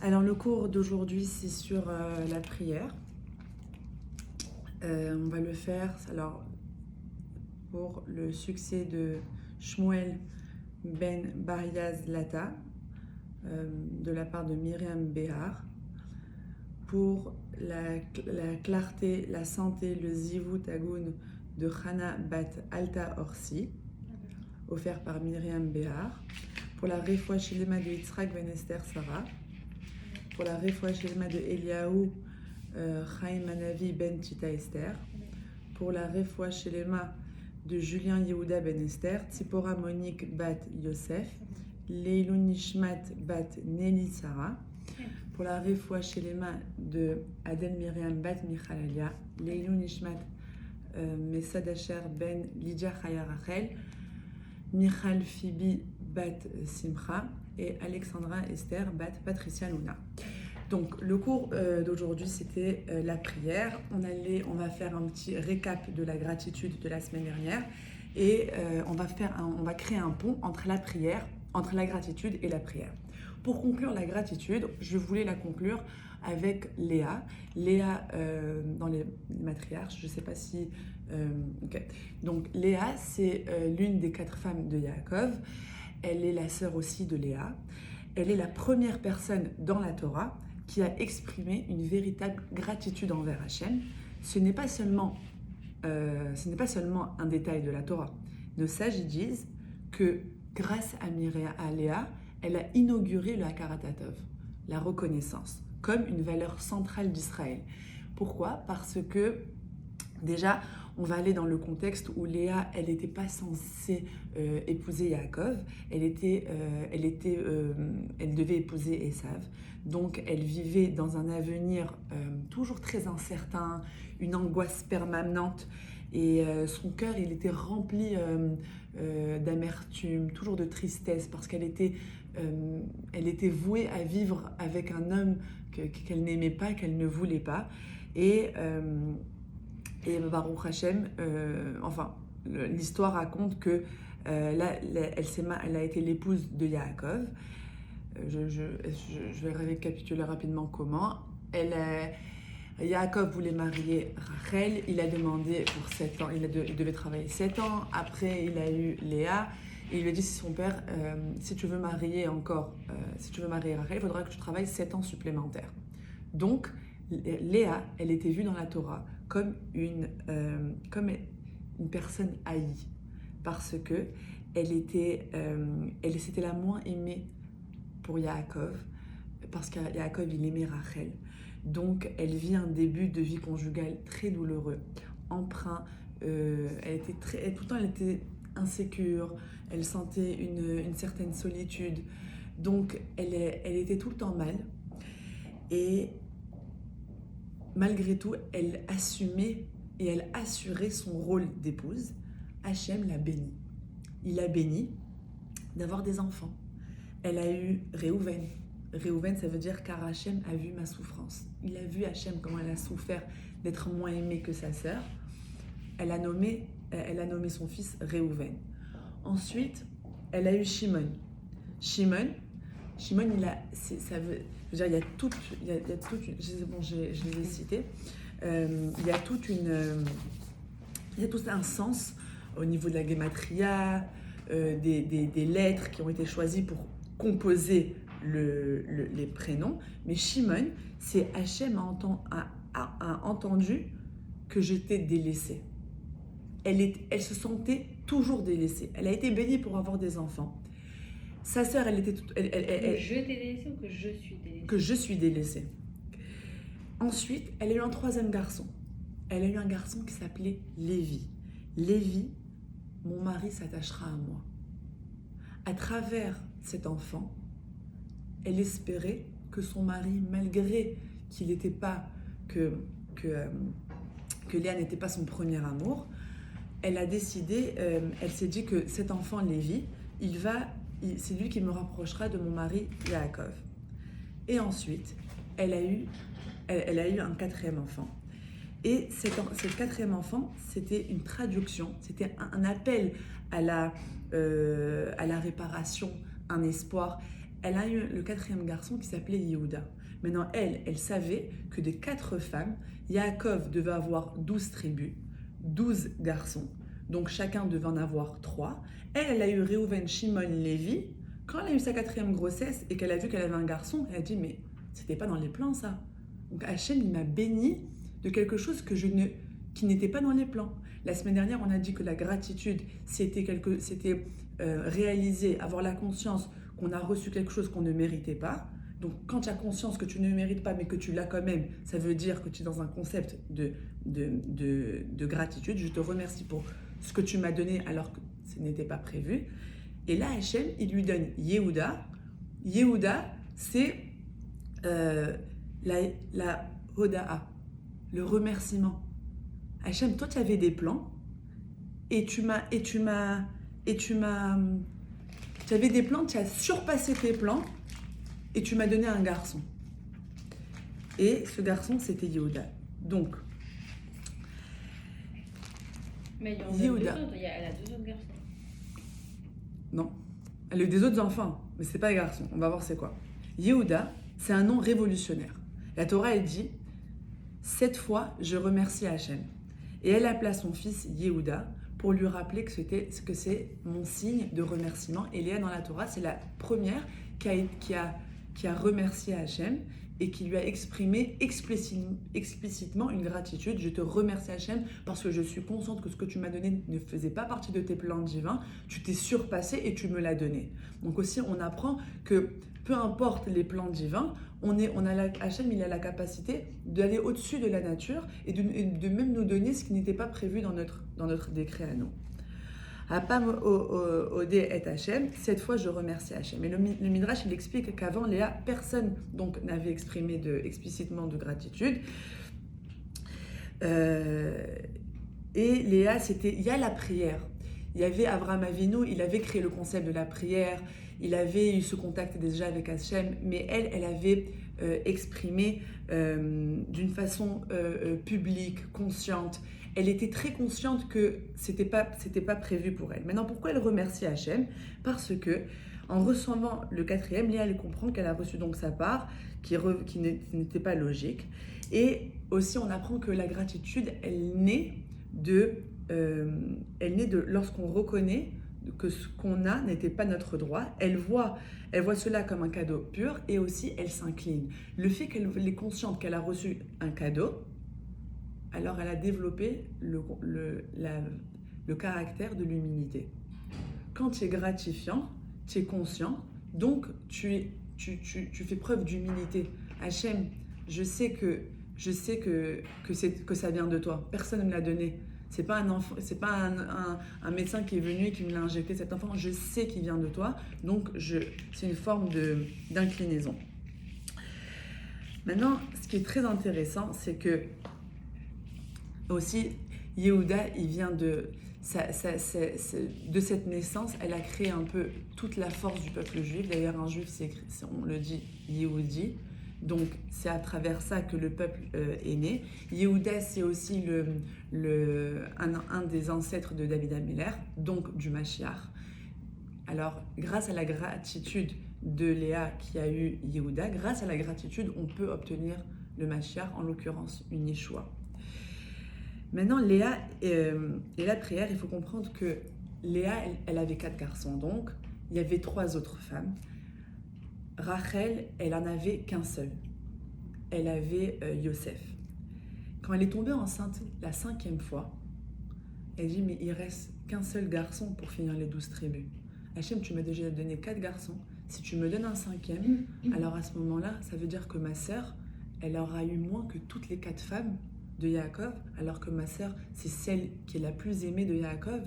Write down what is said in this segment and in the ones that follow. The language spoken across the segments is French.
Alors le cours d'aujourd'hui c'est sur la prière. On va le faire alors pour le succès de Shmuel Ben Bariaz Lata de la part de Myriam Behar, pour la clarté, la santé, le Zivut Agun de Chana Bat Alta Orsi, offert par Myriam Behar, pour la Refoua Shilema de Yitzhak Ben Esther Sarah, pour la Refoua Shilema de Eliaou Chaim Manavi Ben Chita Esther, pour la Refoua Shilema de Julien Yehuda Ben Esther, Tzipora Monique Bat Yosef, Leilou Nishmat Bat Nelly Sarah, pour la Refoua Shilema de Adel Miriam Bat Michalalia, Leilou Nishmat Mesad Asher Ben Lydia Chaya Rachel, Michal Fibi Bat Simcha et Alexandra Esther Bat Patricia Luna. Donc le cours d'aujourd'hui c'était la prière. On va faire un petit récap de la gratitude de la semaine dernière et on va créer un pont entre la prière, entre la gratitude et la prière. Pour conclure la gratitude, je voulais la conclure avec Léa. Léa dans les matriarches, je ne sais pas si... ok. Donc Léa, c'est l'une des 4 femmes de Yaakov. Elle est la sœur aussi de Léa. Elle est la première personne dans la Torah qui a exprimé une véritable gratitude envers Hachem. Ce n'est pas seulement un détail de la Torah. Nos sages disent que grâce à Léa, elle a inauguré le Hakarat-Hatov, la reconnaissance, comme une valeur centrale d'Israël. Pourquoi ? Parce que déjà, on va aller dans le contexte où Léa, elle n'était pas censée épouser Yaakov, elle devait épouser Esav. Donc, elle vivait dans un avenir toujours très incertain, une angoisse permanente. Et son cœur, il était rempli d'amertume, toujours de tristesse, parce qu'elle était vouée à vivre avec un homme qu'elle n'aimait pas, qu'elle ne voulait pas. Et Baruch Hashem, l'histoire raconte que elle a été l'épouse de Yaakov. Je vais récapituler rapidement comment. Yaakov voulait marier Rachel, il a demandé pour 7 ans, il devait travailler 7 ans. Après, il a eu Léa. Et il lui a dit, son père, si tu veux marier Rachel, il faudra que tu travailles 7 ans supplémentaires. Donc, Léa, elle était vue dans la Torah comme une personne haïe, parce que c'était la moins aimée pour Yaakov, parce que Yaakov, il aimait Rachel. Donc, elle vit un début de vie conjugale très douloureux, emprunt. Pourtant, elle était insécure, elle sentait une certaine solitude. Donc, elle était tout le temps mal. Et malgré tout, elle assumait et elle assurait son rôle d'épouse. Hachem l'a bénie. Il l'a bénie d'avoir des enfants. Elle a eu Réhouven. Réhouven, ça veut dire car Hachem a vu ma souffrance. Il a vu Hachem comment elle a souffert d'être moins aimée que sa sœur. Elle a nommé son fils Réhouven. Ensuite, elle a eu Shimon. Shimon, il y a toute une, je les ai cités. Il y a tout un sens au niveau de la gématria, des lettres qui ont été choisies pour composer les prénoms. Mais Shimon, c'est Hachem a entendu que j'étais délaissée. Elle se sentait toujours délaissée. Elle a été bénie pour avoir des enfants. Sa sœur, je t'ai délaissée ou que je suis délaissée ? Que je suis délaissée. Ensuite, elle a eu un 3e garçon. Elle a eu un garçon qui s'appelait Lévi. Lévi, mon mari s'attachera à moi. À travers cet enfant, elle espérait que son mari, malgré qu'il n'était pas que Léa n'était pas son premier amour, elle s'est dit que cet enfant Lévi, c'est lui qui me rapprochera de mon mari Yaakov. Et ensuite, elle a eu un 4e enfant. Et cet 4e enfant, c'était une traduction, c'était un appel à la réparation, un espoir. elle a eu le quatrième garçon qui s'appelait Yehuda. Maintenant, elle savait que des 4 femmes, Yaakov devait avoir 12 tribus, 12 garçons. Donc chacun devait en avoir 3. Elle a eu Reuven, Shimon, Lévi. Quand elle a eu sa 4e grossesse et qu'elle a vu qu'elle avait un garçon, elle a dit mais c'était pas dans les plans ça. Donc Hachem il m'a béni de quelque chose qui n'était pas dans les plans. La semaine dernière on a dit que la gratitude c'était réaliser, avoir la conscience qu'on a reçu quelque chose qu'on ne méritait pas. Donc quand tu as conscience que tu ne mérites pas mais que tu l'as quand même, ça veut dire que tu es dans un concept de gratitude. Je te remercie pour ce que tu m'as donné alors que ce n'était pas prévu. Et là, Hachem, il lui donne Yehuda. Yehuda, c'est la Hoda'a, le remerciement. Hachem, toi, tu avais des plans et tu avais des plans, tu as surpassé tes plans et tu m'as donné un garçon. Et ce garçon, c'était Yehuda. Donc, mais il y en a Yehuda. 2 autres, elle a 2 autres garçons. Non. Elle a eu des autres enfants, mais c'est pas les garçons. On va voir c'est quoi. Yehuda, c'est un nom révolutionnaire. La Torah, elle dit « 7 fois, je remercie Hachem ». Et elle appela son fils Yehuda pour lui rappeler que c'est mon signe de remerciement. Et Léa, dans la Torah, c'est la première qui a remercié Hachem et qui lui a exprimé explicitement une gratitude. Je te remercie Hachem parce que je suis consciente que ce que tu m'as donné ne faisait pas partie de tes plans divins. Tu t'es surpassé et tu me l'as donné. Donc aussi, on apprend que peu importe les plans divins, Hachem, il a la capacité d'aller au-dessus de la nature et de même nous donner ce qui n'était pas prévu dans notre décret à nous. Apam Odé et Hachem, 7 fois je remercie Hachem. Et le Midrash, il explique qu'avant Léa, personne donc n'avait exprimé explicitement de gratitude. Et Léa, il y a la prière. Il y avait Abraham Avinu, il avait créé le concept de la prière, il avait eu ce contact déjà avec Hachem, mais elle avait exprimé d'une façon publique, consciente. Elle était très consciente que c'était pas prévu pour elle. Maintenant, pourquoi elle remercie Hachem? Parce que en recevant le 4e, Léa, elle comprend qu'elle a reçu donc sa part, qui n'était pas logique. Et aussi, on apprend que la gratitude, elle naît de lorsqu'on reconnaît que ce qu'on a n'était pas notre droit. Elle voit cela comme un cadeau pur et aussi elle s'incline. Le fait qu'elle est consciente qu'elle a reçu un cadeau, alors elle a développé le caractère de l'humilité. Quand tu es gratifiant, tu es conscient, donc tu fais preuve d'humilité. Hachem, je sais que ça vient de toi. Personne ne me l'a donné. C'est pas un enfant, c'est pas un médecin qui est venu et qui me l'a injecté cet enfant. Je sais qu'il vient de toi, donc c'est une forme d'inclinaison. Maintenant, ce qui est très intéressant, c'est que aussi Yehuda, il vient de cette naissance, elle a créé un peu toute la force du peuple juif. D'ailleurs, un juif, on le dit Yehudi. Donc, c'est à travers ça que le peuple est né. Yehuda, c'est aussi un des ancêtres de David HaMelech, donc du Mashiach. Alors, grâce à la gratitude de Léa qui a eu Yehuda, grâce à la gratitude, on peut obtenir le Mashiach, en l'occurrence une Yeshua. Maintenant, Léa et la prière, il faut comprendre que Léa, elle avait 4 garçons, donc il y avait 3 autres femmes. Rachel, elle en avait qu'un seul. Elle avait Yosef. Quand elle est tombée enceinte la 5e fois, elle dit, mais il reste qu'un seul garçon pour finir les 12 tribus. Hachem, tu m'as déjà donné 4 garçons. Si tu me donnes un 5e, alors à ce moment-là, ça veut dire que ma sœur, elle aura eu moins que toutes les 4 femmes de Yaakov, alors que ma sœur, c'est celle qui est la plus aimée de Yaakov.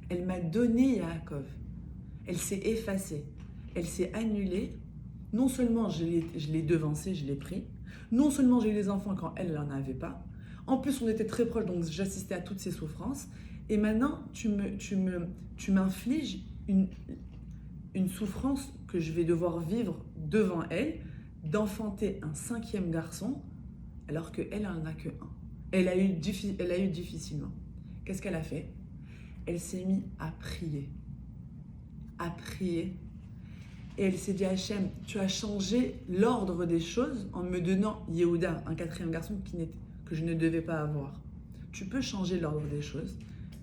Elle m'a donné Yaakov. Elle s'est effacée. Elle s'est annulée. Non seulement je l'ai devancée, je l'ai pris. Non seulement j'ai eu des enfants quand elle n'en avait pas. En plus, on était très proches, donc j'assistais à toutes ses souffrances. Et maintenant, tu m'infliges une souffrance que je vais devoir vivre devant elle, d'enfanter un 5e garçon, alors qu'elle n'en a que un. Elle a eu difficilement. Qu'est-ce qu'elle a fait? Elle s'est mise à prier. À prier. Et elle s'est dit, Hachem, tu as changé l'ordre des choses en me donnant Yehuda, un quatrième garçon que je ne devais pas avoir. Tu peux changer l'ordre des choses.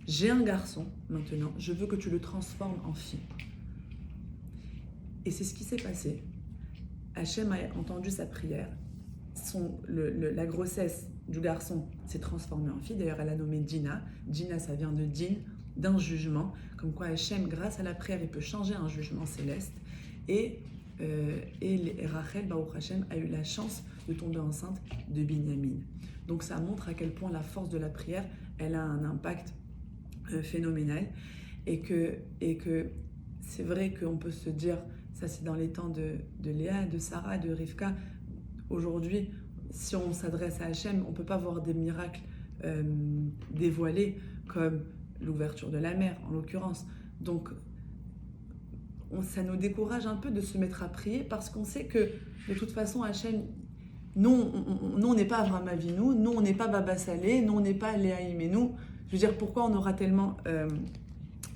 J'ai un garçon maintenant, je veux que tu le transformes en fille. Et c'est ce qui s'est passé. Hachem a entendu sa prière. La grossesse du garçon s'est transformée en fille. D'ailleurs, elle a nommé Dina. Dina, ça vient de din, d'un jugement. Comme quoi Hachem, grâce à la prière, il peut changer un jugement céleste. Et Rachel, Baruch Hachem, a eu la chance de tomber enceinte de Binyamin. Donc ça montre à quel point la force de la prière, elle a un impact phénoménal. Et que c'est vrai qu'on peut se dire, ça c'est dans les temps de Léa, de Sarah, de Rivka. Aujourd'hui, si on s'adresse à Hachem, on ne peut pas voir des miracles dévoilés comme l'ouverture de la mer, en l'occurrence. Donc, ça nous décourage un peu de se mettre à prier parce qu'on sait que, de toute façon, Hachem, nous, on n'est pas Avraham Avinu, nous, on n'est pas Baba Salé, nous, on n'est pas Léa Imenu. Je veux dire, pourquoi on aura tellement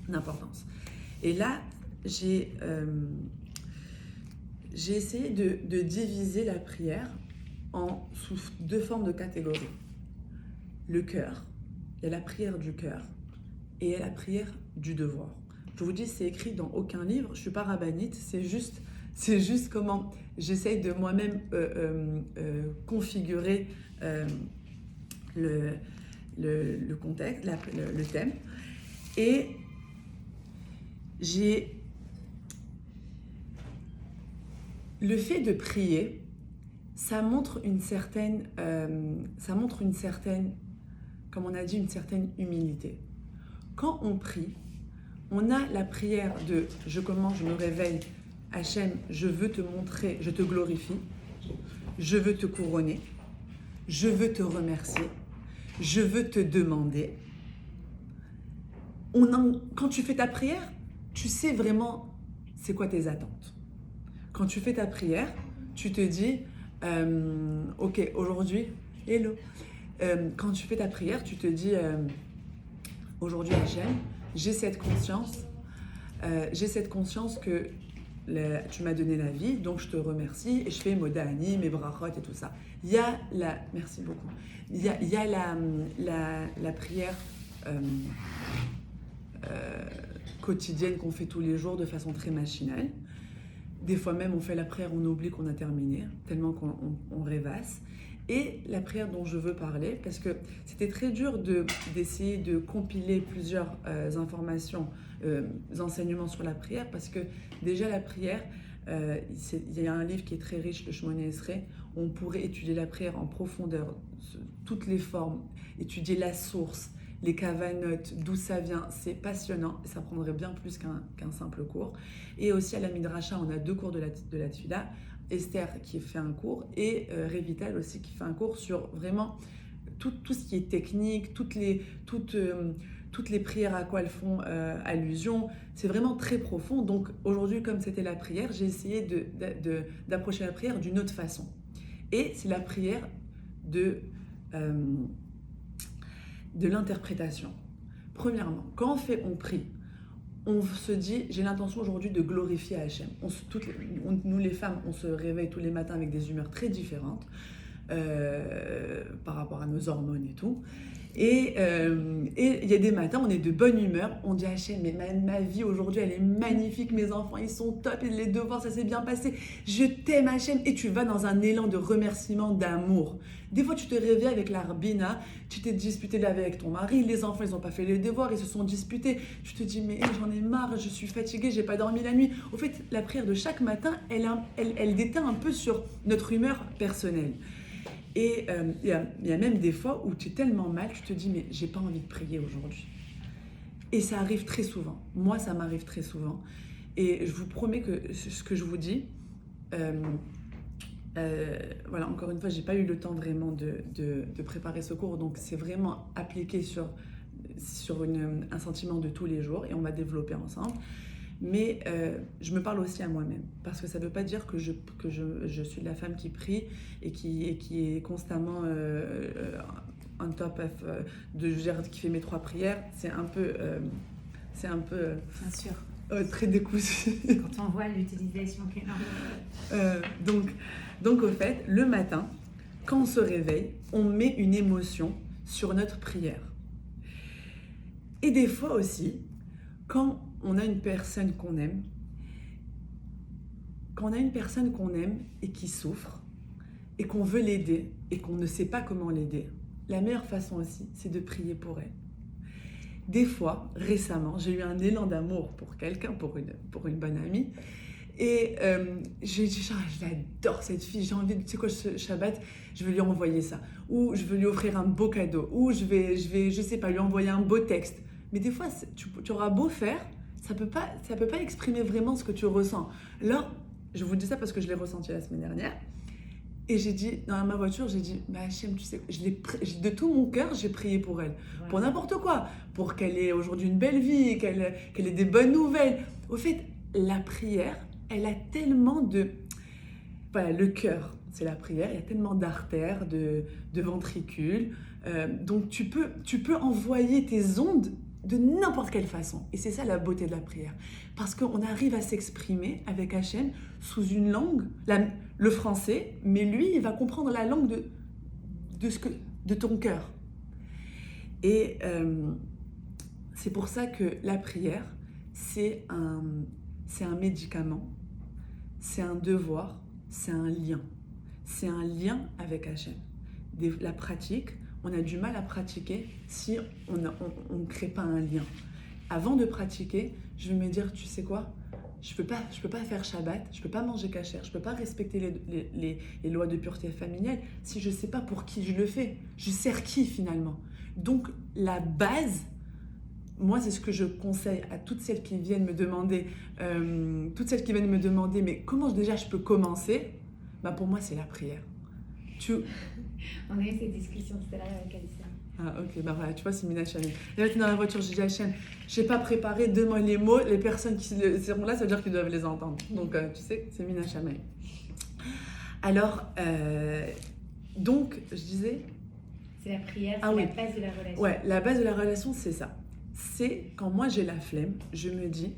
d'importance? Et là, j'ai essayé de diviser la prière sous deux formes de catégories. Le cœur, il y a la prière du cœur et il y a la prière du devoir. Je vous dis, c'est écrit dans aucun livre, je ne suis pas rabbinite, c'est juste comment j'essaye de moi-même configurer le contexte, le thème. Et le fait de prier, ça montre une certaine, comme on a dit, une certaine humilité. Quand on prie, on a la prière de « je commence, je me réveille, Hachem, je veux te montrer, je te glorifie, je veux te couronner, je veux te remercier, je veux te demander ». Quand tu fais ta prière, tu sais vraiment c'est quoi tes attentes. Quand tu fais ta prière, tu te dis ok, aujourd'hui, hello. Quand tu fais ta prière, tu te dis aujourd'hui, Hachem, j'ai cette conscience que tu m'as donné la vie, donc je te remercie et je fais Modani, mes brachot et tout ça. Merci beaucoup. Il y a la prière quotidienne qu'on fait tous les jours de façon très machinale. Des fois même, on fait la prière, on oublie qu'on a terminé, tellement qu'on rêvasse. Et la prière dont je veux parler, parce que c'était très dur d'essayer de compiler plusieurs informations, enseignements sur la prière, parce que déjà la prière, il y a un livre qui est très riche, le Shmoneh Esrei, où on pourrait étudier la prière en profondeur, toutes les formes, étudier la source, les kavanotes, d'où ça vient, c'est passionnant, ça prendrait bien plus qu'un simple cours. Et aussi à la Midrasha, on a 2 cours de la Tfila, Esther qui fait un cours et Revital aussi qui fait un cours sur vraiment tout ce qui est technique, toutes les prières à quoi elles font allusion. C'est vraiment très profond. Donc aujourd'hui, comme c'était la prière, j'ai essayé d'approcher la prière d'une autre façon. Et c'est la prière de l'interprétation. Premièrement, quand on prie, on se dit, j'ai l'intention aujourd'hui de glorifier Hachem. Nous les femmes, on se réveille tous les matins avec des humeurs très différentes par rapport à nos hormones et tout. Et il y a des matins, on est de bonne humeur, on dit Hachem, mais ma vie aujourd'hui, elle est magnifique, mes enfants, ils sont top, et les devoirs, ça s'est bien passé, je t'aime Hachem, et tu vas dans un élan de remerciement, d'amour. Des fois, tu te réveilles avec la Rabina, tu t'es disputé la veille avec ton mari, les enfants, ils n'ont pas fait les devoirs, ils se sont disputés, tu te dis, mais j'en ai marre, je suis fatiguée, j'ai pas dormi la nuit. Au fait, la prière de chaque matin, elle déteint un peu sur notre humeur personnelle. Et il y a même des fois où tu es tellement mal, tu te dis, mais j'ai pas envie de prier aujourd'hui. Et ça arrive très souvent. Moi, ça m'arrive très souvent. Et je vous promets que ce que je vous dis, voilà, encore une fois, j'ai pas eu le temps vraiment de préparer ce cours, donc c'est vraiment appliqué sur un sentiment de tous les jours et on va développer ensemble. Mais je me parle aussi à moi-même, parce que ça ne veut pas dire que je suis la femme qui prie et qui est constamment on top of, qui fait mes 3 prières. C'est un peu Bien sûr. très décousu. Quand on voit l'utilisation qu'il y a. Donc, au fait, le matin, quand on se réveille, on met une émotion sur notre prière. Et des fois aussi, quand on a une personne qu'on aime, et qui souffre, et qu'on veut l'aider, et qu'on ne sait pas comment l'aider, la meilleure façon aussi, c'est de prier pour elle. Des fois, récemment, j'ai eu un élan d'amour pour quelqu'un, pour une bonne amie, et j'ai dit, je l'adore cette fille, j'ai envie, tu sais quoi, ce Shabbat, je vais lui envoyer ça, ou je veux lui offrir un beau cadeau, ou je vais, je sais pas, lui envoyer un beau texte. Mais des fois, tu auras beau faire, ça peut pas exprimer vraiment ce que tu ressens. Là, je vous dis ça parce que je l'ai ressenti la semaine dernière, et j'ai dit, dans ma voiture, j'ai dit, bah Hachem, tu sais, de tout mon cœur, j'ai prié pour elle, Voilà. pour n'importe quoi, pour qu'elle ait aujourd'hui une belle vie, qu'elle ait des bonnes nouvelles. Au fait, la prière, elle a tellement de... Voilà, le cœur, c'est la prière, il y a tellement d'artères, de ventricules, donc tu peux envoyer tes ondes de n'importe quelle façon. Et c'est ça la beauté de la prière. Parce qu'on arrive à s'exprimer avec Hachem sous une langue, le français, mais lui, il va comprendre la langue de ton cœur. Et c'est pour ça que la prière, c'est un médicament, c'est un devoir, c'est un lien. C'est un lien avec Hachem. La pratique, on a du mal à pratiquer si on ne crée pas un lien. Avant de pratiquer, je vais me dire, tu sais quoi, je peux pas faire Shabbat, je peux pas manger kasher, je peux pas respecter les lois de pureté familiale si je sais pas pour qui je le fais. Je sers qui finalement? Donc la base, moi c'est ce que je conseille à toutes celles qui viennent me demander, mais comment déjà je peux commencer? Bah pour moi c'est la prière. On a eu cette discussion tout à l'heure avec Alissa. Ah ok, bah voilà, tu vois, c'est Mina Chamel. Là, tu es dans la voiture, j'ai dit à Hachem, je n'ai pas préparé, donne-moi les mots, les personnes qui seront là, ça veut dire qu'ils doivent les entendre. Donc, tu sais, c'est Mina Chamel. Alors, donc, je disais... C'est la prière, c'est Ah oui. la base de la relation. Ouais, la base de la relation, c'est ça. C'est quand moi j'ai la flemme, je me dis,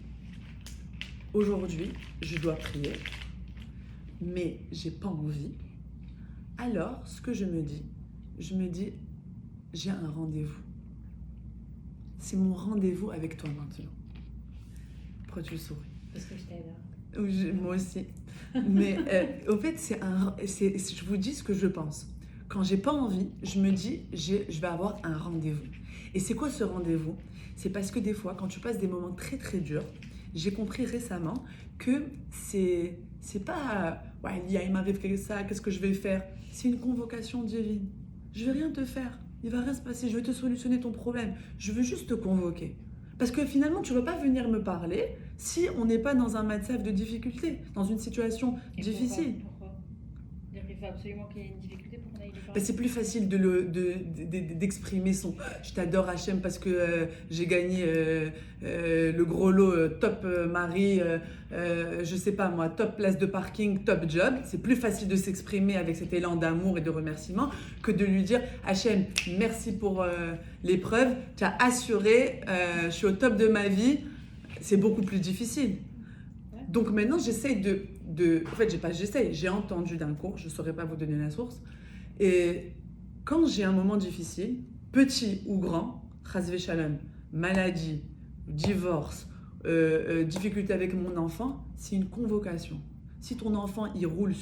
aujourd'hui, je dois prier, mais j'ai pas envie. Alors, ce que je me dis, j'ai un rendez-vous. C'est mon rendez-vous avec toi maintenant. Pourquoi tu souris? Parce que je t'adore. Oui, moi aussi. Mais au fait, je vous dis ce que je pense. Quand j'ai pas envie, je me dis, je vais avoir un rendez-vous. Et c'est quoi ce rendez-vous? C'est parce que des fois, quand tu passes des moments très très durs, j'ai compris récemment que c'est pas ouais, il m'arrive ça, qu'est-ce que je vais faire? C'est une convocation divine. Je vais rien te faire. Il va rien se passer. Je vais te solutionner ton problème. Je veux juste te convoquer. Parce que finalement, tu ne vas pas venir me parler si on n'est pas dans un matzav de difficulté, dans une situation Et difficile. Pourquoi il faut absolument qu'il y ait une difficulté pour qu'on aille lui parler. Ben, c'est plus facile d'exprimer son « je t'adore Hachem parce que j'ai gagné le gros lot, top mari, je sais pas moi, top place de parking, top job ». C'est plus facile de s'exprimer avec cet élan d'amour et de remerciement que de lui dire « Hachem, merci pour l'épreuve, tu as assuré, je suis au top de ma vie ». C'est beaucoup plus difficile. Donc maintenant, j'essaye en fait, j'ai entendu d'un cours, je ne saurais pas vous donner la source. Et quand j'ai un moment difficile, petit ou grand, chasvé shalom, maladie, divorce, difficulté avec mon enfant, c'est une convocation. Si ton enfant, il roule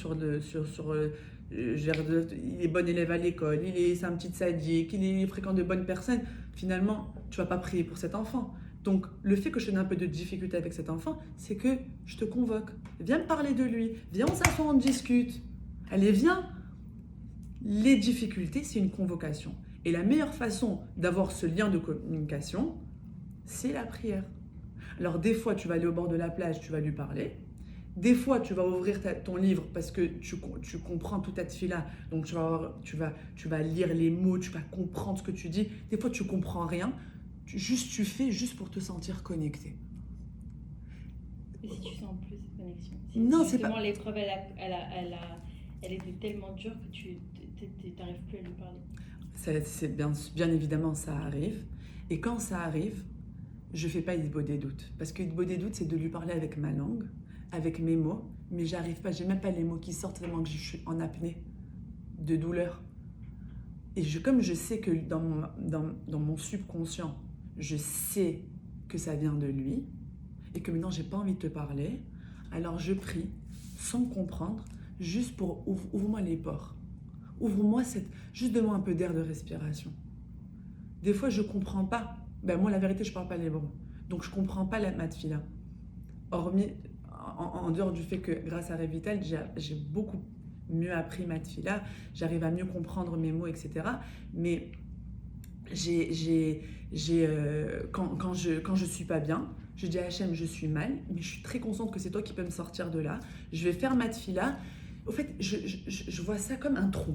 il est bon élève à l'école, c'est un petit sadique, il fréquente de bonnes personnes, finalement, tu ne vas pas prier pour cet enfant. Donc, le fait que je donne un peu de difficulté avec cet enfant, c'est que je te convoque. Viens me parler de lui. Viens, on s'assoit, on discute. Allez, viens. Les difficultés, c'est une convocation. Et la meilleure façon d'avoir ce lien de communication, c'est la prière. Alors, des fois, tu vas aller au bord de la plage, tu vas lui parler. Des fois, tu vas ouvrir ton livre parce que tu comprends tout à tefila. Donc, tu vas lire les mots, tu vas comprendre ce que tu dis. Des fois, tu ne comprends rien. Tu fais juste pour te sentir connecté. Et si tu sens plus cette connexion? Non, c'est pas... Justement, l'épreuve, elle était tellement dure que tu n'arrives plus à lui parler. C'est bien évidemment, ça arrive. Et quand ça arrive, je fais pas Hitbodé doute. Parce que Hitbodé doute, c'est de lui parler avec ma langue, avec mes mots, mais j'arrive pas, j'ai même pas les mots qui sortent tellement que je suis en apnée de douleur. Et comme je sais que dans mon subconscient, je sais que ça vient de lui, et que maintenant j'ai pas envie de te parler, alors je prie, sans comprendre, juste pour ouvre-moi les pores. Ouvre-moi juste donne-moi un peu d'air de respiration. Des fois, je comprends pas. Ben moi, la vérité, je parle pas l'hébreu. Donc, je comprends pas ma tefila. Hormis, en dehors du fait que grâce à Revital, j'ai beaucoup mieux appris ma tefila, j'arrive à mieux comprendre mes mots, etc. Mais quand je suis pas bien, je dis à Hachem, je suis mal, mais je suis très consciente que c'est toi qui peux me sortir de là. Je vais faire ma tefila. Au fait, je vois ça comme un trou.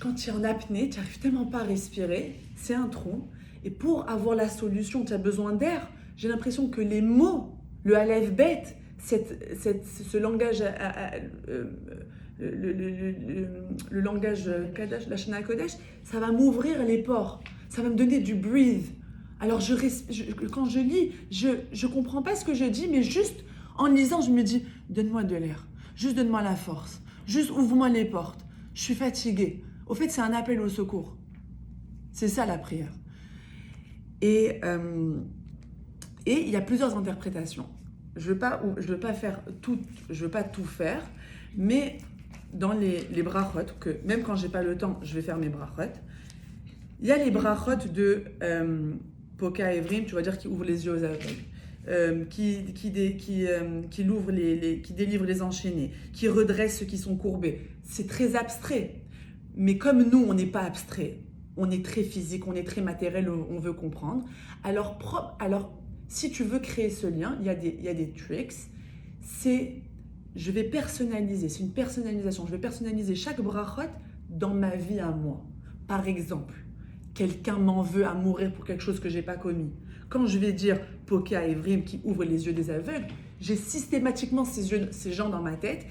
Quand tu es en apnée, tu n'arrives tellement pas à respirer, c'est un trou. Et pour avoir la solution, tu as besoin d'air. J'ai l'impression que les mots, le aleph bet, ce langage, le langage Kadash, la Shana Kodesh, ça va m'ouvrir les pores, ça va me donner du breathe. Alors quand je lis, je comprends pas ce que je dis, mais juste en lisant, je me dis, donne-moi de l'air, juste donne-moi la force, juste ouvre-moi les portes, je suis fatiguée. Au fait, c'est un appel au secours. C'est ça la prière. Et il y a plusieurs interprétations. Je veux pas tout faire, mais dans les brachot, que même quand j'ai pas le temps, je vais faire mes brachot. Il y a les brachot de Poka Evrim, tu vas dire qui ouvre les yeux aux aveugles, qui délivre les enchaînés, qui redresse ceux qui sont courbés. C'est très abstrait, mais comme nous, on n'est pas abstrait, on est très physique, on est très matériel, on veut comprendre. Alors si tu veux créer ce lien, il y a des tricks. Je vais personnaliser, c'est une personnalisation. Je vais personnaliser chaque brachot dans ma vie à moi. Par exemple, quelqu'un m'en veut à mourir pour quelque chose que je n'ai pas commis. Quand je vais dire Poka Evrim qui ouvre les yeux des aveugles, j'ai systématiquement ces gens dans ma tête.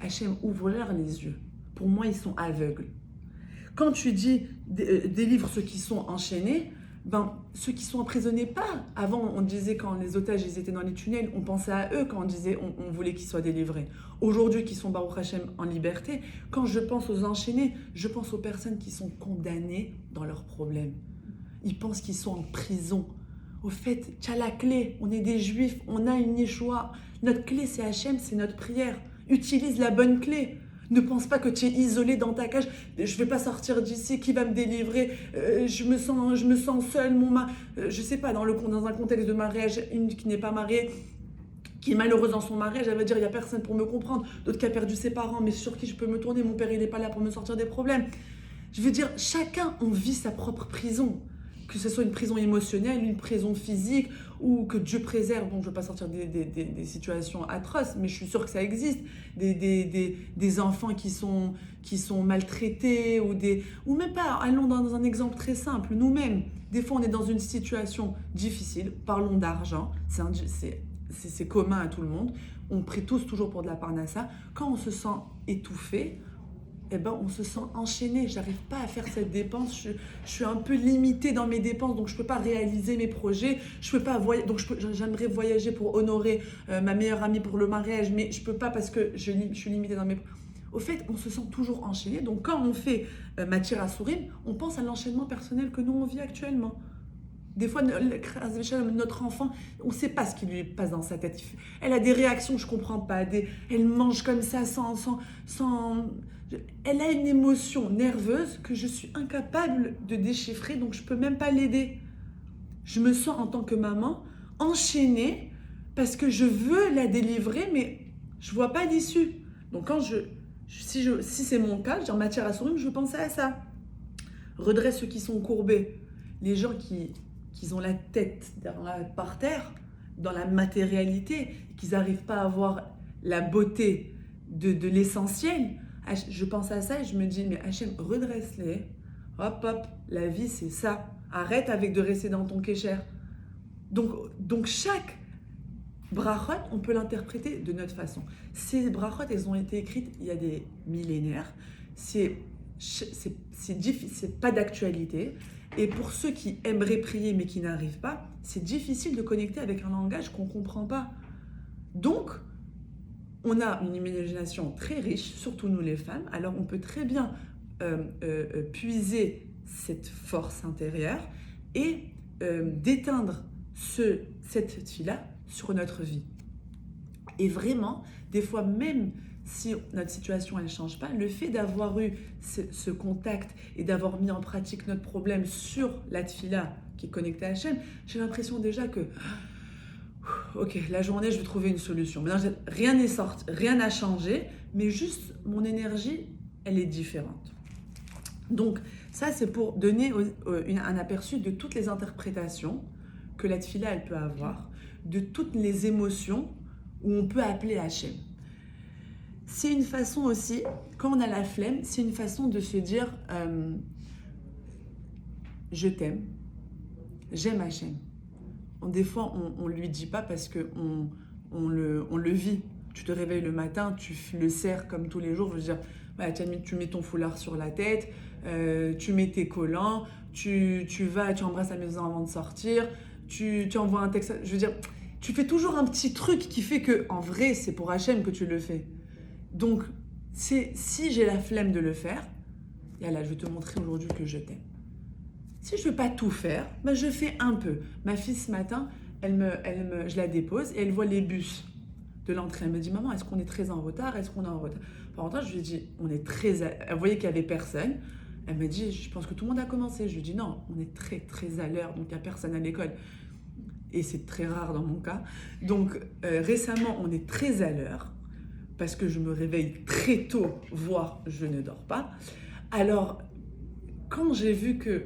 Hachem, ouvre-leur les yeux. Pour moi, ils sont aveugles. Quand tu dis délivre ceux qui sont enchaînés, ceux qui sont emprisonnés pas. Avant, on disait quand les otages ils étaient dans les tunnels, on pensait à eux quand on voulait qu'ils soient délivrés. Aujourd'hui, qui sont Baruch Hashem en liberté, quand je pense aux enchaînés, je pense aux personnes qui sont condamnées dans leurs problèmes. Ils pensent qu'ils sont en prison. Au fait, tu as la clé. On est des juifs, on a une Yeshua. Notre clé, c'est Hashem, c'est notre prière. Utilise la bonne clé. Ne pense pas que tu es isolé dans ta cage. Je ne vais pas sortir d'ici. Qui va me délivrer? Je me sens seule. Je ne sais pas, dans un contexte de mariage, une qui n'est pas mariée, qui est malheureuse dans son mariage, elle va dire il n'y a personne pour me comprendre. D'autres qui a perdu ses parents, mais sur qui je peux me tourner? Mon père, il n'est pas là pour me sortir des problèmes. Je veux dire, chacun, on vit sa propre prison. Que ce soit une prison émotionnelle, une prison physique, ou que Dieu préserve. Bon, je ne veux pas sortir des situations atroces, mais je suis sûre que ça existe. Des enfants qui sont maltraités, ou même pas. Allons dans un exemple très simple. Nous-mêmes, des fois, on est dans une situation difficile. Parlons d'argent. C'est commun à tout le monde. On prie tous toujours pour de la parnassa. Quand on se sent étouffé, on se sent enchaîné. J'arrive pas à faire cette dépense. Je suis un peu limitée dans mes dépenses, donc je peux pas réaliser mes projets. Je peux pas j'aimerais voyager pour honorer ma meilleure amie pour le mariage, mais je peux pas parce que je suis limitée dans mes. Au fait, on se sent toujours enchaîné. Donc quand on fait Matir Asurim, on pense à l'enchaînement personnel que nous on vit actuellement. Des fois, notre enfant, on ne sait pas ce qui lui passe dans sa tête. Elle a des réactions que je ne comprends pas. Elle mange comme ça sans. Elle a une émotion nerveuse que je suis incapable de déchiffrer, donc je ne peux même pas l'aider. Je me sens en tant que maman enchaînée parce que je veux la délivrer, mais je ne vois pas d'issue. Donc si c'est mon cas, en matière à sourire, je pensais à ça. Redresse ceux qui sont courbés. Les gens qui ont la tête par terre, dans la matérialité, qu'ils n'arrivent pas à voir la beauté de l'essentiel. Je pense à ça et je me dis, mais Hachem, redresse-les. Hop, la vie, c'est ça. Arrête avec de rester dans ton kécher. Donc chaque brachot, on peut l'interpréter de notre façon. Ces brachot, elles ont été écrites il y a des millénaires. C'est pas d'actualité. Et pour ceux qui aimeraient prier mais qui n'arrivent pas, c'est difficile de connecter avec un langage qu'on ne comprend pas. Donc, on a une imagination très riche, surtout nous les femmes, alors on peut très bien puiser cette force intérieure et d'éteindre cette fille-là sur notre vie. Et vraiment, des fois, même si notre situation elle ne change pas, le fait d'avoir eu ce contact et d'avoir mis en pratique notre problème sur la tfila qui est connectée à Hachem, j'ai l'impression déjà que ok, la journée, je vais trouver une solution. Maintenant, rien n'est sorti, rien n'a changé, mais juste mon énergie, elle est différente. Donc, ça, c'est pour donner un aperçu de toutes les interprétations que la tfila, elle peut avoir, de toutes les émotions où on peut appeler Hachem. C'est une façon aussi, quand on a la flemme, c'est une façon de se dire je t'aime, j'aime Hachem. Des fois, on ne lui dit pas parce qu'on le vit. Tu te réveilles le matin, tu le serres comme tous les jours. Je veux dire, bah, tu mets ton foulard sur la tête, tu mets tes collants, tu embrasses la maison avant de sortir, tu envoies un texte. Je veux dire, tu fais toujours un petit truc qui fait que, en vrai, c'est pour Hachem que tu le fais. Donc, si j'ai la flemme de le faire, et là, je vais te montrer aujourd'hui que je t'aime. Si je ne veux pas tout faire, ben je fais un peu. Ma fille, ce matin, je la dépose et elle voit les bus de l'entrée. Elle me dit, maman, est-ce qu'on est très en retard? Est-ce qu'on est en retard? Par contre, je lui ai dit, on est très... Elle voyait qu'il n'y avait personne. Elle me dit, je pense que tout le monde a commencé. Je lui ai dit, non, on est très, très à l'heure, donc il n'y a personne à l'école. Et c'est très rare dans mon cas. Donc, récemment, on est très à l'heure parce que je me réveille très tôt, voire je ne dors pas. Alors, quand j'ai vu que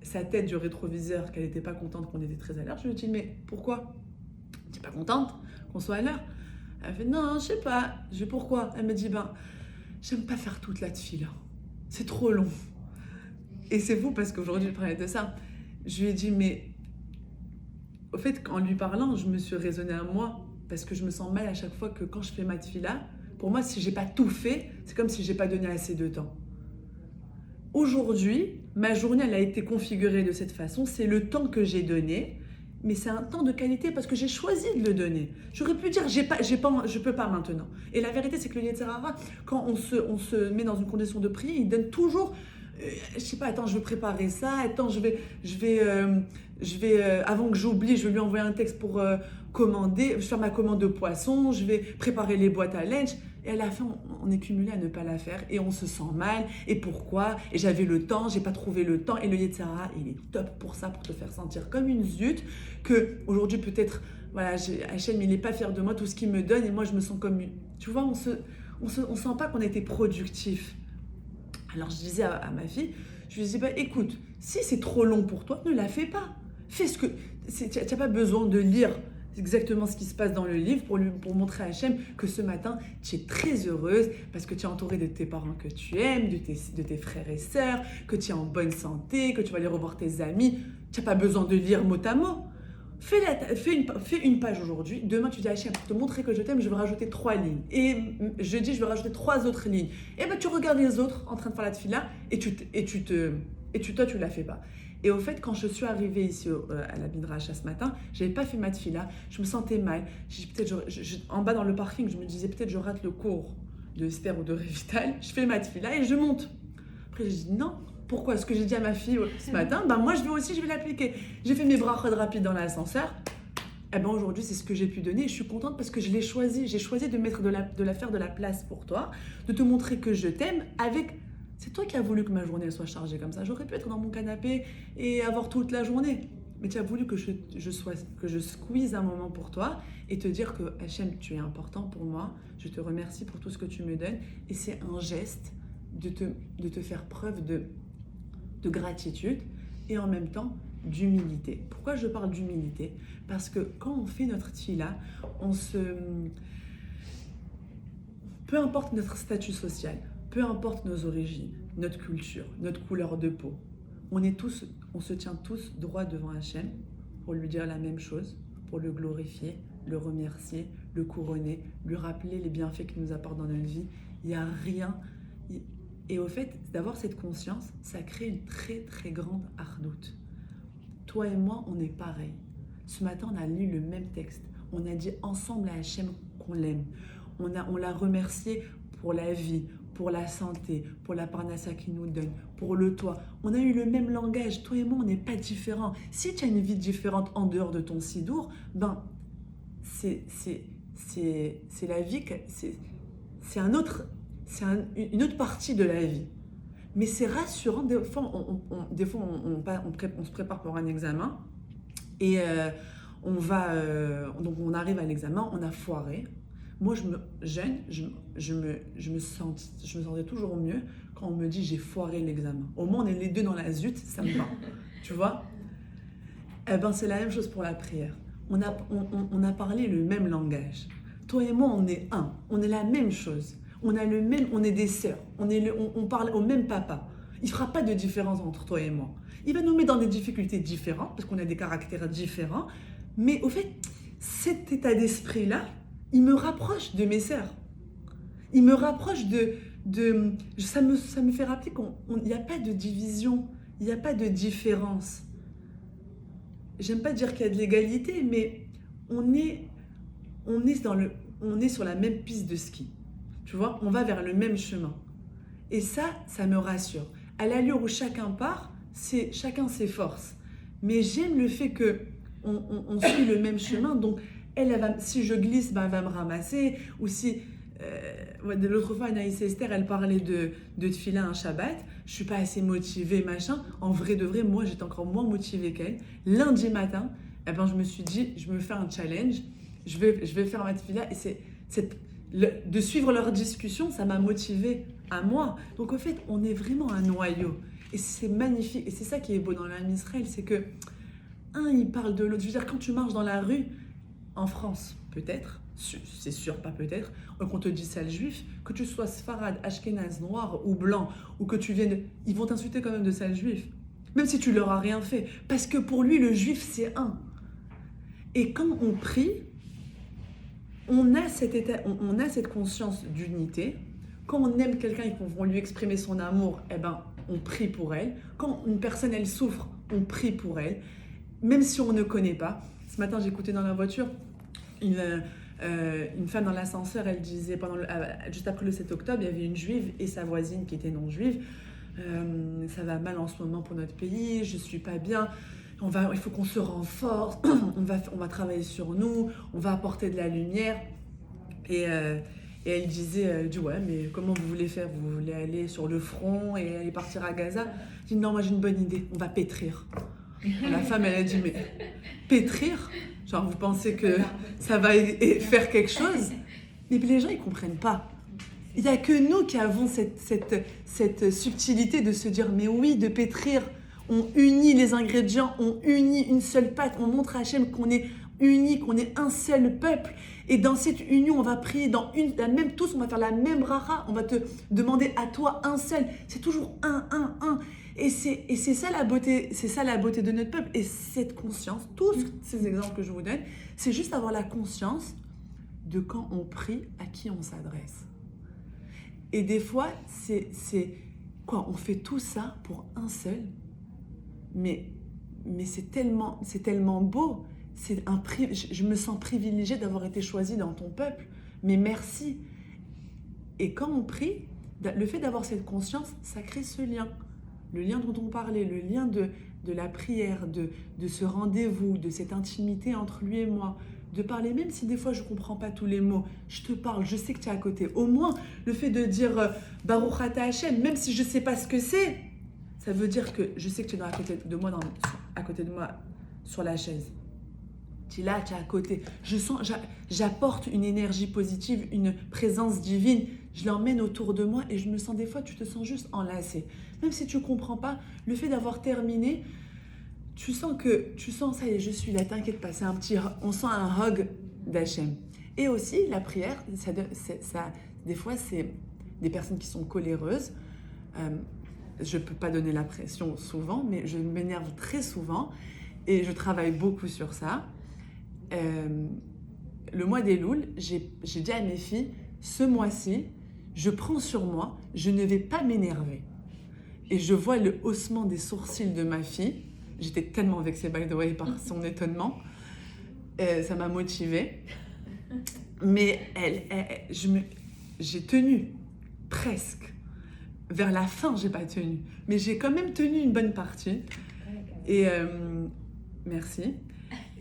sa tête du rétroviseur, qu'elle n'était pas contente qu'on était très à l'heure, je lui ai dit, mais pourquoi? Tu n'es pas contente qu'on soit à l'heure? Elle fait, non, je sais pas. Je dis, pourquoi? Elle me dit, j'aime pas faire toute la tfila. C'est trop long. Et c'est fou parce qu'aujourd'hui, je parlais de ça. Je lui ai dit, mais au fait, en lui parlant, je me suis raisonnée à moi parce que je me sens mal à chaque fois que quand je fais ma tfila, pour moi, si j'ai pas tout fait, c'est comme si j'ai pas donné assez de temps. Aujourd'hui, ma journée, elle a été configurée de cette façon. C'est le temps que j'ai donné, mais c'est un temps de qualité parce que j'ai choisi de le donner. J'aurais pu dire, je peux pas maintenant. Et la vérité, c'est que le Yetzer Hara, quand on se met dans une condition de prière, il donne toujours, je sais pas, attends, je vais préparer ça, attends, je vais avant que j'oublie, je vais lui envoyer un texte pour commander, je vais faire ma commande de poisson, je vais préparer les boîtes à linge. Et à la fin, on est cumulé à ne pas la faire et on se sent mal. Et pourquoi? Et j'avais le temps, j'ai pas trouvé le temps. Et le Yetzer Hara, il est top pour ça, pour te faire sentir comme une zut. Que aujourd'hui peut-être, voilà, Hachem, il n'est pas fier de moi, tout ce qu'il me donne, et moi je me sens comme une. Tu vois, on sent pas qu'on a été productif. Alors je disais à ma fille, je lui disais, écoute, si c'est trop long pour toi, ne la fais pas. Fais ce que. Tu n'as pas besoin de lire exactement ce qui se passe dans le livre pour montrer à Hachem que ce matin, tu es très heureuse parce que tu es entourée de tes parents que tu aimes, de tes frères et sœurs, que tu es en bonne santé, que tu vas aller revoir tes amis. Tu n'as pas besoin de lire mot à mot. Fais une page aujourd'hui. Demain, tu dis à Hachem, pour te montrer que je t'aime, je vais rajouter 3 lignes. Et jeudi, je vais rajouter 3 autres lignes. Et tu regardes les autres en train de faire la tfila et toi, tu la fais pas. Et au fait, quand je suis arrivée ici à la Midrasha ce matin, je n'avais pas fait ma tfila, je me sentais mal. En bas dans le parking, je me disais peut-être je rate le cours de Esther ou de Révital, je fais ma tfila et je monte. Après, j'ai dit non, pourquoi? Ce que j'ai dit à ma fille ce matin, moi je vais l'appliquer. J'ai fait mes brachot rapides dans l'ascenseur. Et aujourd'hui, c'est ce que j'ai pu donner et je suis contente parce que je l'ai choisi. J'ai choisi de mettre faire de la place pour toi, de te montrer que je t'aime avec... C'est toi qui as voulu que ma journée soit chargée comme ça. J'aurais pu être dans mon canapé et avoir toute la journée. Mais tu as voulu que je squeeze un moment pour toi et te dire que Hachem, tu es important pour moi. Je te remercie pour tout ce que tu me donnes. Et c'est un geste de te faire preuve de gratitude et en même temps d'humilité. Pourquoi je parle d'humilité? Parce que quand on fait notre tfila, peu importe notre statut social, peu importe nos origines, notre culture, notre couleur de peau, on se tient tous droit devant Hachem pour lui dire la même chose, pour le glorifier, le remercier, le couronner, lui rappeler les bienfaits qu'il nous apporte dans notre vie. Il n'y a rien, Et au fait, d'avoir cette conscience, ça crée une très très grande ardoute. Toi et moi, on est pareil. Ce matin, on a lu le même texte. On a dit ensemble à Hachem qu'on l'aime. On l'a remercié pour la vie, pour la santé, pour la parnassa qu'il nous donne, pour le toit. On a eu le même langage. Toi et moi, on n'est pas différents. Si tu as une vie différente en dehors de ton sidour, ben, c'est la vie, c'est une autre partie de la vie. Mais c'est rassurant. Des fois, on se prépare pour un examen et donc on arrive à l'examen, on a foiré. Moi, je me sentais toujours mieux quand on me dit j'ai foiré l'examen. Au moins, on est les deux dans la zut, ça me va. Tu vois? Eh ben, c'est la même chose pour la prière. On a parlé le même langage. Toi et moi, on est un. On est la même chose. On est des sœurs. On parle au même papa. Il ne fera pas de différence entre toi et moi. Il va nous mettre dans des difficultés différentes parce qu'on a des caractères différents. Mais au fait, cet état d'esprit-là, il me rapproche de mes sœurs. Il me rapproche ça me fait rappeler qu'il n'y a pas de division, il n'y a pas de différence. J'aime pas dire qu'il y a de l'égalité, mais on est sur la même piste de ski. Tu vois, on va vers le même chemin. Et ça me rassure. À l'allure où chacun part, chacun ses forces. Mais j'aime le fait qu'on suit le même chemin. Donc, si je glisse, elle va me ramasser. Ou si, de l'autre fois, Anaïs Esther, elle parlait de tefila un Shabbat. Je ne suis pas assez motivée, machin. En vrai de vrai, moi, j'étais encore moins motivée qu'elle. Lundi matin, je me suis dit, je me fais un challenge. Je vais faire ma tefila. Et de suivre leur discussion, ça m'a motivée à moi. Donc, au fait, on est vraiment un noyau. Et c'est magnifique. Et c'est ça qui est beau dans l'âme Israël, c'est que un, il parle de l'autre. Je veux dire, quand tu marches dans la rue, en France, peut-être, c'est sûr, pas peut-être, qu'on te dit sale juif, que tu sois sfarad, ashkénaze, noir ou blanc, ou que tu viennes, ils vont t'insulter quand même de sale juif. Même si tu leur as rien fait. Parce que pour lui, le juif, c'est un. Et quand on prie, on a cette conscience d'unité. Quand on aime quelqu'un et qu'on va lui exprimer son amour, on prie pour elle. Quand une personne, elle souffre, on prie pour elle. Même si on ne connaît pas. Ce matin, j'écoutais dans la voiture une femme dans l'ascenseur, elle disait, juste après le 7 octobre, il y avait une juive et sa voisine qui était non-juive. Ça va mal en ce moment pour notre pays, je ne suis pas bien. Il faut qu'on se renforce, on va travailler sur nous, on va apporter de la lumière. Et elle disait, ouais, mais comment vous voulez faire? Vous voulez aller sur le front et aller partir à Gaza? Je dis, non, moi j'ai une bonne idée, on va pétrir. La femme, elle a dit, mais pétrir? Genre, vous pensez que ça va faire quelque chose? Mais les gens, ils ne comprennent pas. Il n'y a que nous qui avons cette subtilité de se dire, mais oui, de pétrir. On unit les ingrédients, on unit une seule pâte, on montre à Hachem qu'on est unis, qu'on est un seul peuple. Et dans cette union, on va prier tous, on va faire la même bracha, on va te demander à toi un seul. C'est toujours un. Et c'est ça la beauté, de notre peuple. Et cette conscience, tous ces exemples que je vous donne, c'est juste avoir la conscience de quand on prie, à qui on s'adresse. Et des fois, on fait tout ça pour un seul. Mais c'est tellement beau. Je me sens privilégiée d'avoir été choisie dans ton peuple. Mais merci. Et quand on prie, le fait d'avoir cette conscience, ça crée ce lien. Le lien dont on parlait, le lien de la prière, de ce rendez-vous, de cette intimité entre lui et moi. De parler, même si des fois je ne comprends pas tous les mots, je te parle, je sais que tu es à côté. Au moins, le fait de dire Baruch Ata Hashem, même si je ne sais pas ce que c'est, ça veut dire que je sais que tu es à côté de moi, sur la chaise. Tu es là, tu es à côté. J'apporte une énergie positive, une présence divine. Je l'emmène autour de moi et je me sens des fois, tu te sens juste enlacé. Même si tu ne comprends pas, le fait d'avoir terminé, tu sens, ça y est, je suis là, t'inquiète pas. On sent un hug d'Hachem. Et aussi, la prière, des fois, c'est des personnes qui sont coléreuses. Je ne peux pas donner la pression souvent, mais je m'énerve très souvent et je travaille beaucoup sur ça. Le mois d'Elul, j'ai dit à mes filles, ce mois-ci, je prends sur moi, je ne vais pas m'énerver. Et je vois le haussement des sourcils de ma fille. J'étais tellement vexée, by the way, par son étonnement. Ça m'a motivée. Mais j'ai tenu, presque. Vers la fin, j'ai pas tenu. Mais j'ai quand même tenu une bonne partie. Et merci.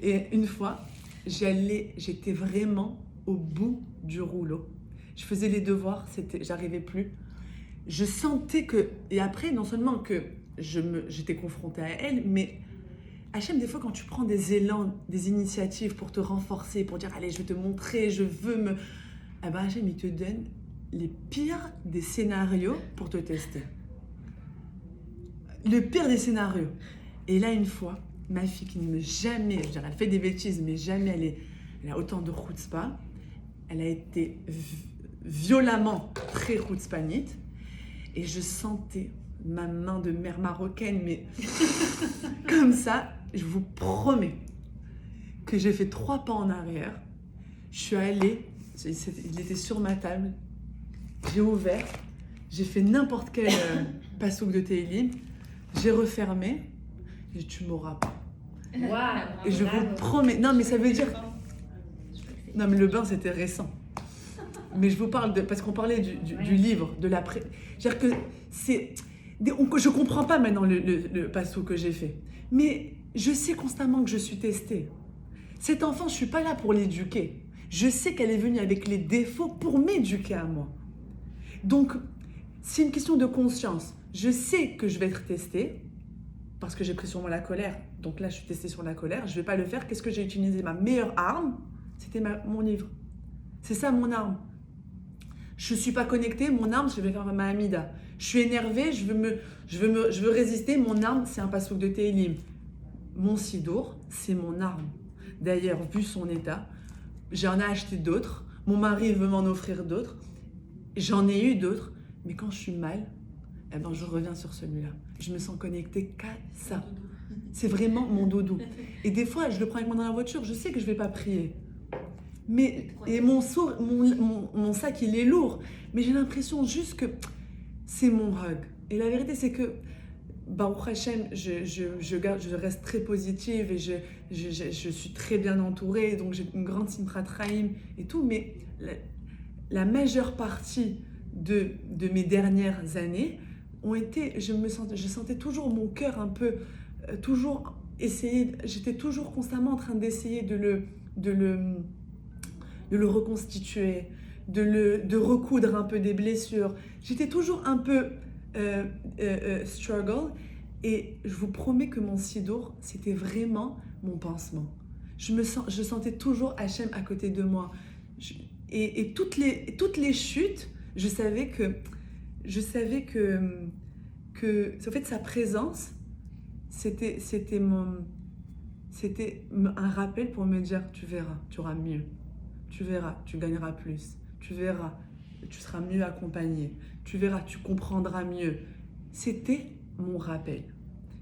Et une fois, j'étais vraiment au bout du rouleau. Je faisais les devoirs, j'arrivais plus. Je sentais que... Et après, non seulement que j'étais confrontée à elle, mais Hachem, des fois, quand tu prends des élans, des initiatives pour te renforcer, pour dire, allez, je vais te montrer, je veux me... Eh ben, Hachem, il te donne les pires des scénarios pour te tester. Le pire des scénarios. Et là, une fois, ma fille qui ne me jamais, je dirais, elle fait des bêtises, mais jamais elle a autant de chutzpah. Elle a été violemment très chutzpanite. Et je sentais ma main de mère marocaine, mais comme ça, je vous promets que j'ai fait 3 pas en arrière. Je suis allée, il était sur ma table, j'ai ouvert, j'ai fait n'importe quel passouk de Tehillim, j'ai refermé, et tu m'auras pas. Waouh. Et je vous promets, non mais ça veut dire, non mais le bain c'était récent. Mais je vous parle parce qu'on parlait du livre, de l'après. C'est-à-dire que je comprends pas maintenant le passo que j'ai fait. Mais je sais constamment que je suis testée. Cet enfant, je suis pas là pour l'éduquer. Je sais qu'elle est venue avec les défauts pour m'éduquer à moi. Donc, c'est une question de conscience. Je sais que je vais être testée parce que j'ai pris sur moi la colère. Donc là, je suis testée sur la colère. Je vais pas le faire. Qu'est-ce que j'ai utilisé? Ma meilleure arme, c'était mon livre. C'est ça mon arme. Je ne suis pas connectée, mon arme, je vais faire ma Hamida. Je suis énervée, je veux résister, mon arme, c'est un passouk de Tehillim. Mon sidour, c'est mon arme. D'ailleurs, vu son état, j'en ai acheté d'autres. Mon mari veut m'en offrir d'autres. J'en ai eu d'autres. Mais quand je suis mal, eh ben, je reviens sur celui-là. Je me sens connectée qu'à ça. C'est vraiment mon doudou. Et des fois, je le prends avec moi dans la voiture, je sais que je ne vais pas prier. Et mon sac, il est lourd. Mais j'ai l'impression juste que c'est mon hug. Et la vérité, c'est que, Baruch Hashem, je reste très positive et je suis très bien entourée. Donc j'ai une grande Simchat Chaim et tout. Mais la majeure partie de mes dernières années ont été... Je sentais toujours mon cœur un peu... J'étais toujours constamment en train d'essayer de le reconstituer, de recoudre un peu des blessures. J'étais toujours un peu struggle. Et je vous promets que mon sidour, c'était vraiment mon pansement. Je sentais toujours Hachem à côté de moi. Et toutes les chutes, je savais que en fait, sa présence, c'était un rappel pour me dire, tu verras, tu auras mieux. Tu verras, tu gagneras plus. Tu verras, tu seras mieux accompagné. Tu verras, tu comprendras mieux. C'était mon rappel.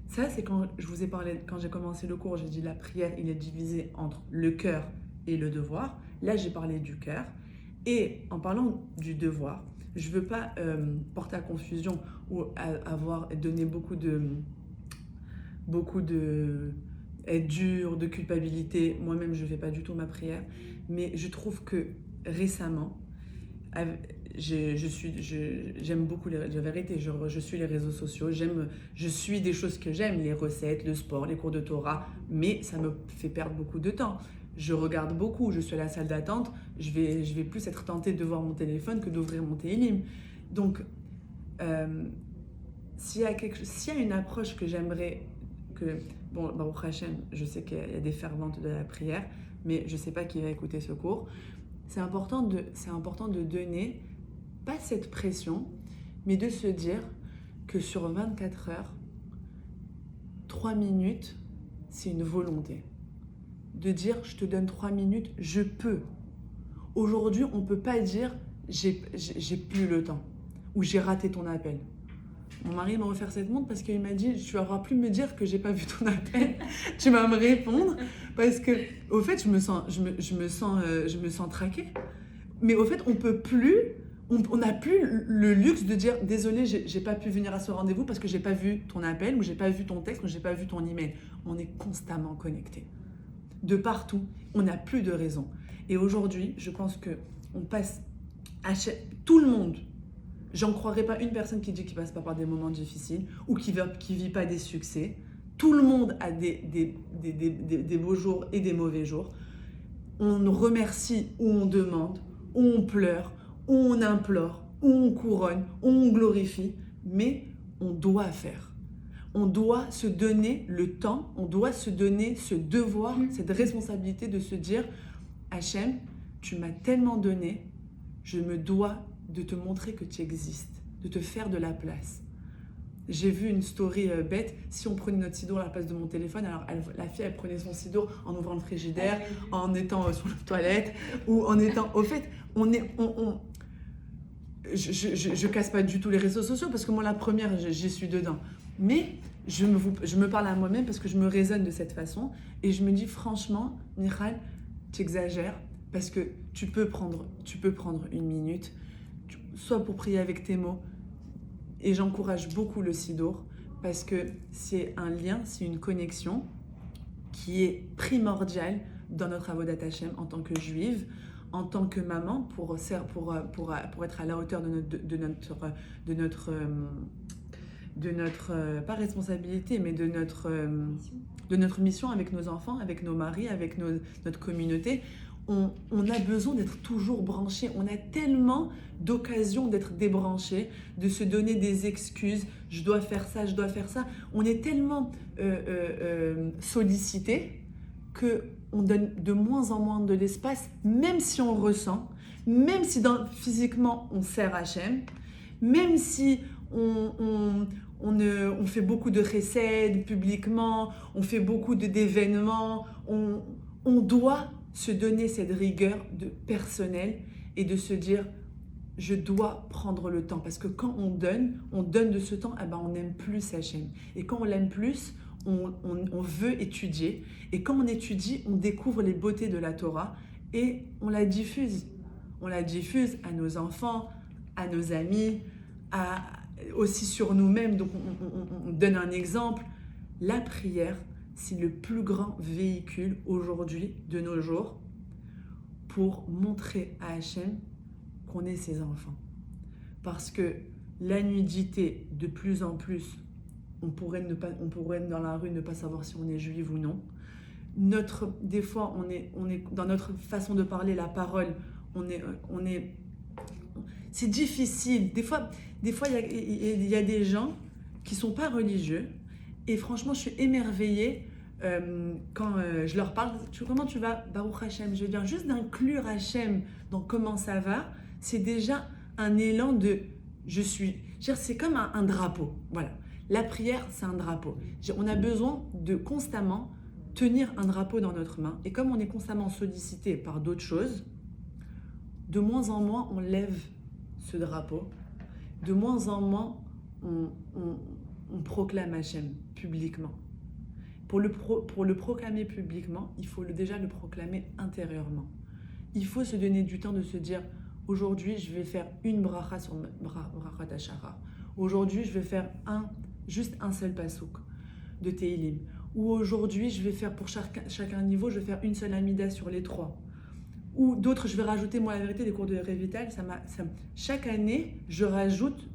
Ça, c'est quand je vous ai parlé, quand j'ai commencé le cours, j'ai dit la prière, il est divisé entre le cœur et le devoir. Là, j'ai parlé du cœur. Et en parlant du devoir, je ne veux pas porter à confusion ou donner beaucoup de être dur, de culpabilité. Moi-même, je ne fais pas du tout ma prière. Mais je trouve que récemment, j'aime beaucoup la vérité, je suis les réseaux sociaux, je suis des choses que j'aime, les recettes, le sport, les cours de Torah, mais ça me fait perdre beaucoup de temps. Je regarde beaucoup, je suis à la salle d'attente, je vais plus être tentée de voir mon téléphone que d'ouvrir mon Tehillim. Donc, s'il y a une approche que j'aimerais bon, Baruch Hashem, je sais qu'il y a des ferventes de la prière, mais je ne sais pas qui va écouter ce cours. C'est important de donner, pas cette pression, mais de se dire que sur 24 heures, 3 minutes, c'est une volonté. De dire, je te donne 3 minutes, je peux. Aujourd'hui, on ne peut pas dire, j'ai plus le temps, ou j'ai raté ton appel. Mon mari m'a offert cette montre parce qu'il m'a dit, tu n'auras plus me dire que j'ai pas vu ton appel, tu vas me répondre, parce que au fait, je me sens traquée. Mais au fait, on peut plus On n'a plus le luxe de dire désolé, j'ai pas pu venir à ce rendez-vous parce que j'ai pas vu ton appel ou j'ai pas vu ton texte ou j'ai pas vu ton email. On est constamment connecté. De partout, on n'a plus de raison. Et aujourd'hui, je pense que on passe tout le monde. J'en croirais pas une personne qui dit qu'il passe pas par des moments difficiles ou qui vit pas des succès. Tout le monde a des beaux jours et des mauvais jours. On remercie ou on demande, ou on pleure, où on implore, où on couronne, où on glorifie, mais on doit faire. On doit se donner le temps, on doit se donner ce devoir, cette responsabilité de se dire « Hachem, tu m'as tellement donné, je me dois de te montrer que tu existes, de te faire de la place. » J'ai vu une story bête, si on prenait notre sidour à la place de mon téléphone, alors la fille elle prenait son sidour en ouvrant le frigidaire, en étant sur la toilette, ou en étant... Au fait, je casse pas du tout les réseaux sociaux parce que moi la première j'y suis dedans, mais je me parle à moi-même parce que je me raisonne de cette façon et je me dis franchement Michal, tu exagères parce que tu peux prendre une minute soit pour prier avec tes mots et j'encourage beaucoup le sidour parce que c'est un lien, c'est une connexion qui est primordiale dans notre avodat Hashem en tant que juive, en tant que maman, pour être à la hauteur de notre pas responsabilité, mais de notre mission avec nos enfants, avec nos maris, avec notre communauté. On a besoin d'être toujours branchés. On a tellement d'occasions d'être débranchés, de se donner des excuses. Je dois faire ça, je dois faire ça. On est tellement sollicités qu'on donne de moins en moins de l'espace, même si on ressent, même si physiquement on sert Hachem, même si on fait beaucoup de chesed publiquement, on fait beaucoup d'événements, on doit se donner cette rigueur personnelle et de se dire je dois prendre le temps parce que quand on donne de ce temps, on aime plus Hachem. Et quand on l'aime plus, on veut étudier. Et quand on étudie, on découvre les beautés de la Torah et on la diffuse. On la diffuse à nos enfants, à nos amis, aussi sur nous-mêmes. Donc on donne un exemple. La prière, c'est le plus grand véhicule aujourd'hui, de nos jours, pour montrer à Hachem qu'on est ses enfants. Parce que la nudité, de plus en plus, on pourrait dans la rue ne pas savoir si on est juif ou non. Des fois, on est dans notre façon de parler, la parole, c'est difficile. Des fois, il y a des gens qui sont pas religieux et franchement, je suis émerveillée quand je leur parle. Comment tu vas, Baruch Hashem? Je veux dire, juste d'inclure Hashem dans comment ça va, c'est déjà un élan de je suis. C'est comme un drapeau. Voilà. La prière, c'est un drapeau. On a besoin de constamment tenir un drapeau dans notre main. Et comme on est constamment sollicité par d'autres choses, de moins en moins, on lève ce drapeau. De moins en moins, on proclame Hachem publiquement. Pour le proclamer publiquement, il faut déjà le proclamer intérieurement. Il faut se donner du temps de se dire, aujourd'hui, je vais faire une bracha sur brachat hashachar. Aujourd'hui, je vais faire juste un seul pasouk de Teilim. Ou aujourd'hui, je vais faire pour chacun niveau, je vais faire une seule amida sur les 3. Ou d'autres, je vais rajouter, moi la vérité, les cours de Révital, chaque année, je rajoute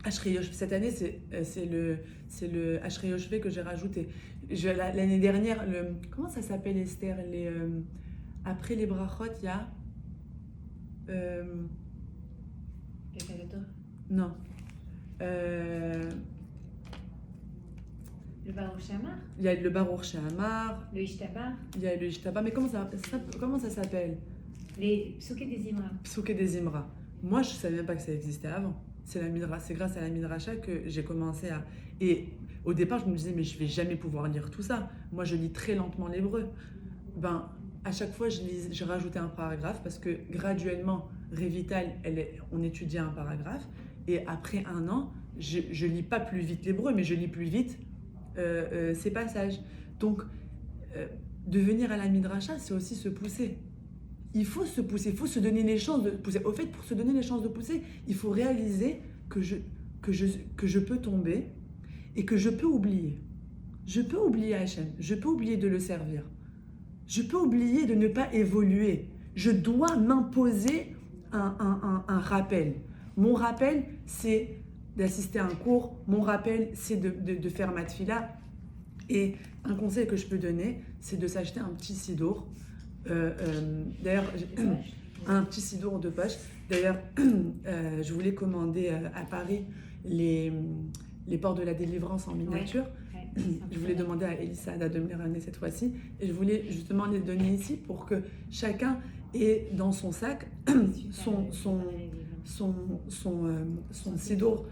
Ashri Yoshvé. Cette année, c'est le Ashri Yoshvé que j'ai rajouté. L'année dernière, comment ça s'appelle Esther? Après les brachot, il y a... non. Le Baruch Shamar. Il y a le Baruch Shamar. Le Ishtabar. Il y a le Ishtabar. Mais comment ça s'appelle? Les Psuké des Imra. Psuké des Imra. Moi, je ne savais même pas que ça existait avant. C'est grâce à la Midrasha que j'ai commencé à... Et au départ, je me disais, mais je ne vais jamais pouvoir lire tout ça. Moi, je lis très lentement l'hébreu. À chaque fois, je rajoutais un paragraphe parce que graduellement, Révital, on étudiait un paragraphe. Et après 1 an, je lis pas plus vite l'hébreu, mais je lis plus vite ces passages. Donc, de venir à la Midrasha, c'est aussi se pousser. il faut se pousser, il faut se donner les chances de pousser. Au fait, pour se donner les chances de pousser, il faut réaliser que je peux tomber et que je peux oublier. Je peux oublier Hachem, je peux oublier de le servir. Je peux oublier de ne pas évoluer. Je dois m'imposer un rappel. Mon rappel, c'est d'assister à un cours. Mon rappel, c'est de faire ma tfila. Et un conseil que je peux donner, c'est de s'acheter un petit sidour. D'ailleurs, un petit sidour de poche. D'ailleurs, je voulais commander à Paris les portes de la délivrance en miniature. Ouais, Je voulais demander à Elissa de me les ramener cette fois-ci. Et je voulais justement les donner ici pour que chacun ait dans son sac son sidour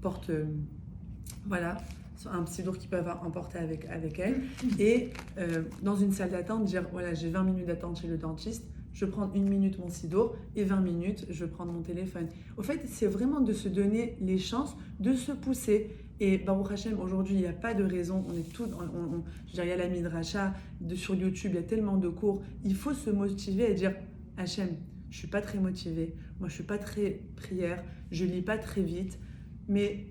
porte... voilà, un sidour qu'ils peuvent emporter avec elle. Et dans une salle d'attente, dire voilà, j'ai 20 minutes d'attente chez le dentiste, je prends 1 minute mon sidour et 20 minutes, je prends mon téléphone. Au fait, c'est vraiment de se donner les chances de se pousser. Et Baruch Hashem, aujourd'hui, il n'y a pas de raison. On est tous, je dirais, il y a la Midrasha, sur YouTube, il y a tellement de cours. Il faut se motiver et dire Hashem, je ne suis pas très motivée, moi je ne suis pas très prière, je ne lis pas très vite, mais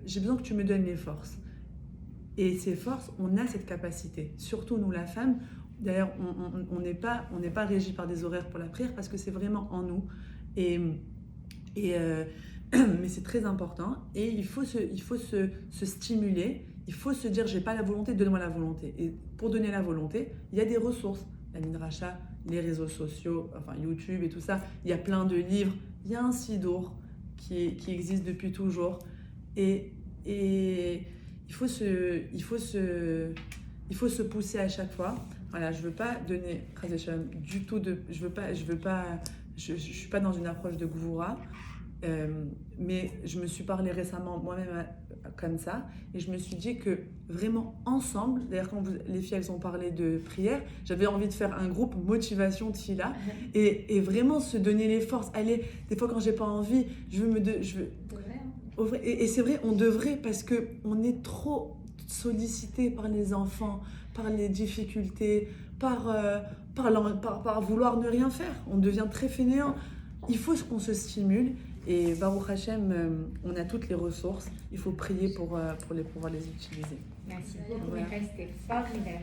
j'ai besoin que tu me donnes les forces. Et ces forces, on a cette capacité. Surtout nous, la femme. D'ailleurs, on n'est pas régi par des horaires pour la prière parce que c'est vraiment en nous. Mais c'est très important. Et il faut se stimuler. Il faut se dire, j'ai pas la volonté, donne-moi la volonté. Et pour donner la volonté, il y a des ressources. La Midrasha, les réseaux sociaux, enfin YouTube et tout ça. Il y a plein de livres. Il y a un sidour qui existe depuis toujours. Et il faut se pousser à chaque fois. Voilà, je veux pas donner du tout de, je suis pas dans une approche de gvoura, mais je me suis parlé récemment moi-même comme ça, et je me suis dit que vraiment ensemble, d'ailleurs quand les filles elles ont parlé de prière, j'avais envie de faire un groupe motivation de filles là, et vraiment se donner les forces. Allez, des fois quand j'ai pas envie, et c'est vrai, on devrait, parce que on est trop sollicité par les enfants, par les difficultés, par vouloir ne rien faire. On devient très fainéant. Il faut qu'on se stimule. Et Baruch Hashem, on a toutes les ressources. Il faut prier pour pouvoir les utiliser. Merci beaucoup, Voilà. Michael, c'était formidable.